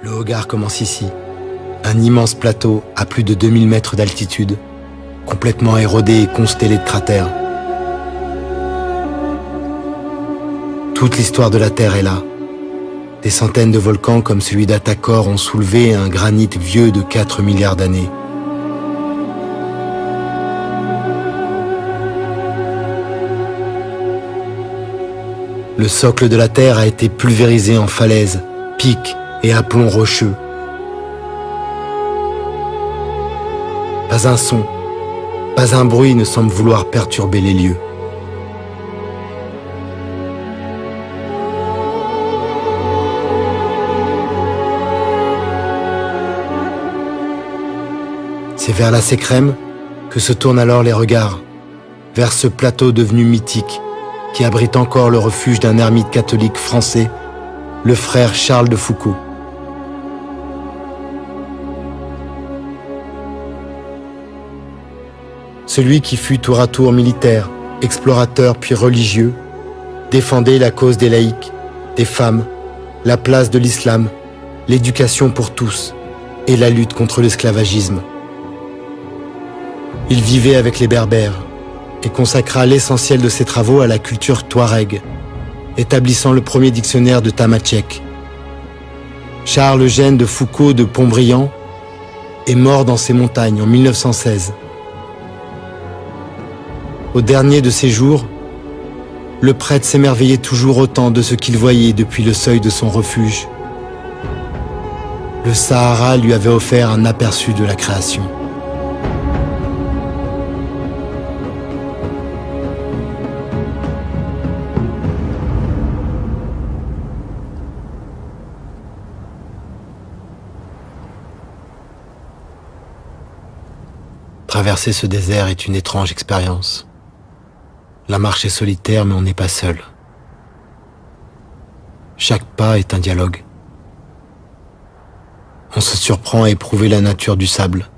Le Hogar commence ici, un immense plateau à plus de 2000 mètres d'altitude, complètement érodé et constellé de cratères. Toute l'histoire de la Terre est là. Des centaines de volcans comme celui d'Atakor ont soulevé un granit vieux de 4 milliards d'années. Le socle de la Terre a été pulvérisé en falaises, pics et aplomb rocheux. Pas un son, pas un bruit ne semble vouloir perturber les lieux. C'est vers la Sécrème que se tournent alors les regards, vers ce plateau devenu mythique qui abrite encore le refuge d'un ermite catholique français, le frère Charles de Foucauld. Celui qui fut tour à tour militaire, explorateur puis religieux, défendait la cause des laïcs, des femmes, la place de l'islam, l'éducation pour tous et la lutte contre l'esclavagisme. Il vivait avec les Berbères et consacra l'essentiel de ses travaux à la culture touareg, établissant le premier dictionnaire de tamatchèque. Charles Eugène de Foucauld de Pontbriand est mort dans ces montagnes en 1916. Au dernier de ses jours, le prêtre s'émerveillait toujours autant de ce qu'il voyait depuis le seuil de son refuge. Le Sahara lui avait offert un aperçu de la création. Traverser ce désert est une étrange expérience. La marche est solitaire, mais on n'est pas seul. Chaque pas est un dialogue. On se surprend à éprouver la nature du sable,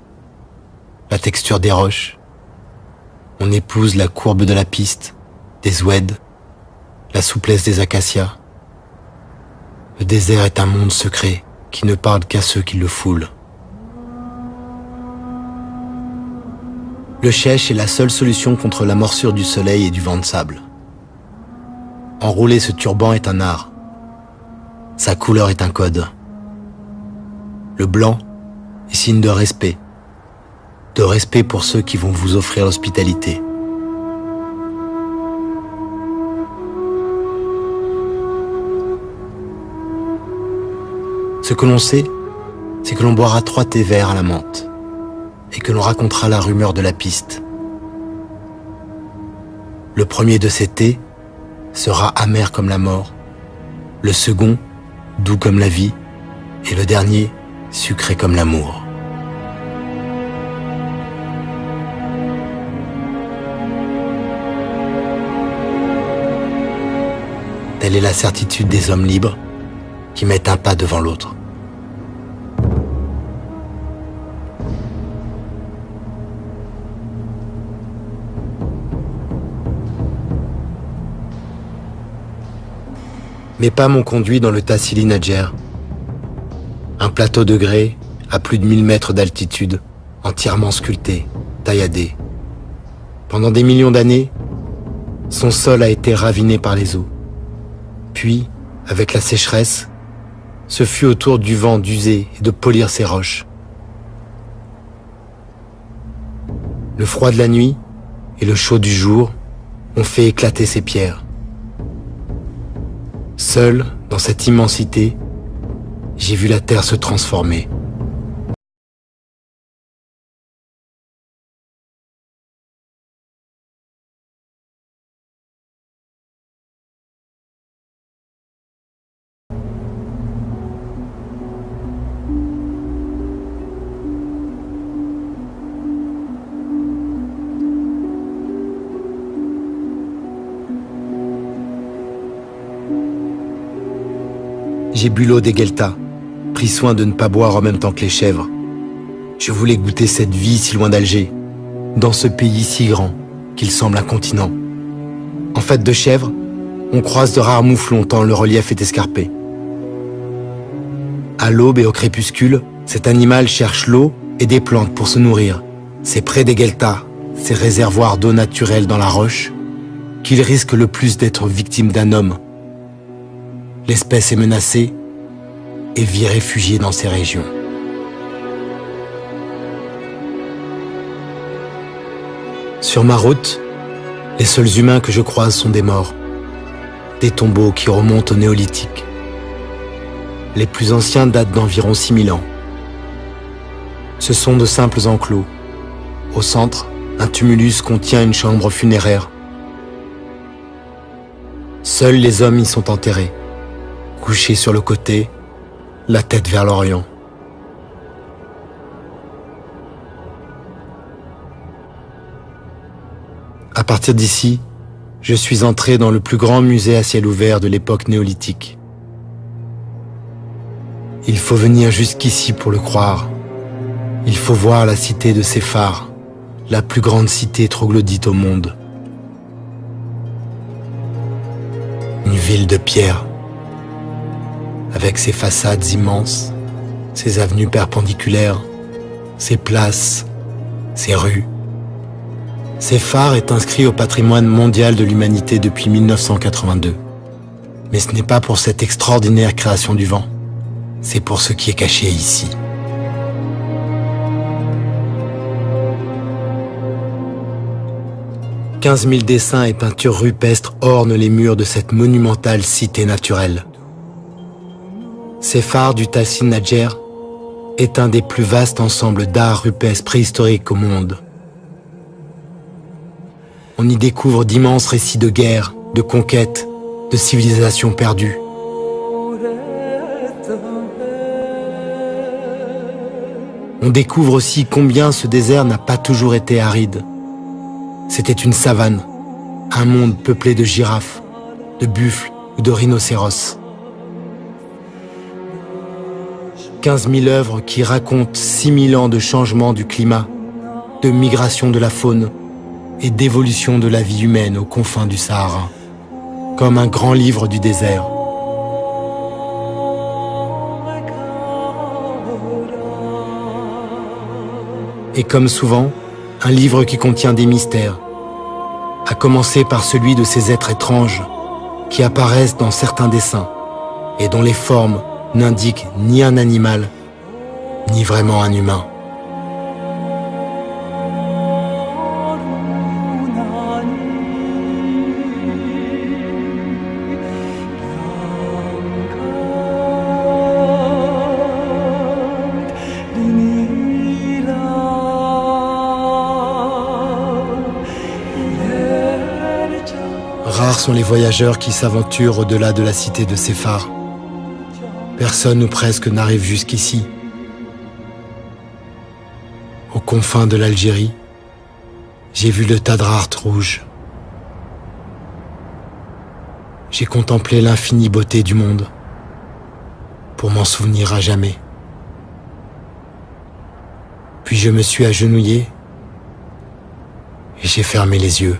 la texture des roches. On épouse la courbe de la piste, des oueds, la souplesse des acacias. Le désert est un monde secret qui ne parle qu'à ceux qui le foulent. Le chèche est la seule solution contre la morsure du soleil et du vent de sable. Enrouler ce turban est un art. Sa couleur est un code. Le blanc est signe de respect pour ceux qui vont vous offrir l'hospitalité. Ce que l'on sait, c'est que l'on boira 3 thés verts à la menthe et que l'on racontera la rumeur de la piste. Le premier de ces thés sera amer comme la mort, le second doux comme la vie, et le dernier sucré comme l'amour. Telle est la certitude des hommes libres qui mettent un pas devant l'autre. Mes pas m'ont conduit dans le Tassili Nadjer, un plateau de grès à plus de 1000 mètres d'altitude, entièrement sculpté, tailladé. Pendant des millions d'années, son sol a été raviné par les eaux. Puis, avec la sécheresse, ce fut au tour du vent d'user et de polir ses roches. Le froid de la nuit et le chaud du jour ont fait éclater ces pierres. Seul, dans cette immensité, j'ai vu la terre se transformer. J'ai bu l'eau des Gueltas, pris soin de ne pas boire en même temps que les chèvres. Je voulais goûter cette vie si loin d'Alger, dans ce pays si grand qu'il semble un continent. En fait de chèvres, on croise de rares mouflons tant le relief est escarpé. À l'aube et au crépuscule, cet animal cherche l'eau et des plantes pour se nourrir. C'est près des gueltas, ces réservoirs d'eau naturelle dans la roche, qu'il risque le plus d'être victime d'un homme. L'espèce est menacée et vit réfugiée dans ces régions. Sur ma route, les seuls humains que je croise sont des morts, des tombeaux qui remontent au néolithique. Les plus anciens datent d'environ 6000 ans. Ce sont de simples enclos. Au centre, un tumulus contient une chambre funéraire. Seuls les hommes y sont enterrés, couchés sur le côté, la tête vers l'Orient. À partir d'ici, je suis entré dans le plus grand musée à ciel ouvert de l'époque néolithique. Il faut venir jusqu'ici pour le croire. Il faut voir la cité de Séphar, la plus grande cité troglodyte au monde. Une ville de pierre, avec ses façades immenses, ses avenues perpendiculaires, ses places, ses rues. Séphar est inscrit au patrimoine mondial de l'humanité depuis 1982. Mais ce n'est pas pour cette extraordinaire création du vent, c'est pour ce qui est caché ici. « 15 000 dessins et peintures rupestres ornent les murs de cette monumentale cité naturelle. Séphar du Tahsil Nadjer est un des plus vastes ensembles d'art rupestre préhistorique au monde. On y découvre d'immenses récits de guerre, de conquête, de civilisations perdues. On découvre aussi combien ce désert n'a pas toujours été aride. C'était une savane, un monde peuplé de girafes, de buffles ou de rhinocéros. 15 000 œuvres qui racontent 6 000 ans de changement du climat, de migration de la faune et d'évolution de la vie humaine aux confins du Sahara, comme un grand livre du désert. Et comme souvent, un livre qui contient des mystères, à commencer par celui de ces êtres étranges qui apparaissent dans certains dessins et dont les formes n'indiquent ni un animal, ni vraiment un humain. Rares sont les voyageurs qui s'aventurent au-delà de la cité de Séphar. Personne ou presque n'arrive jusqu'ici. Aux confins de l'Algérie, j'ai vu le Tadrart rouge. J'ai contemplé l'infinie beauté du monde pour m'en souvenir à jamais. Puis je me suis agenouillé et j'ai fermé les yeux.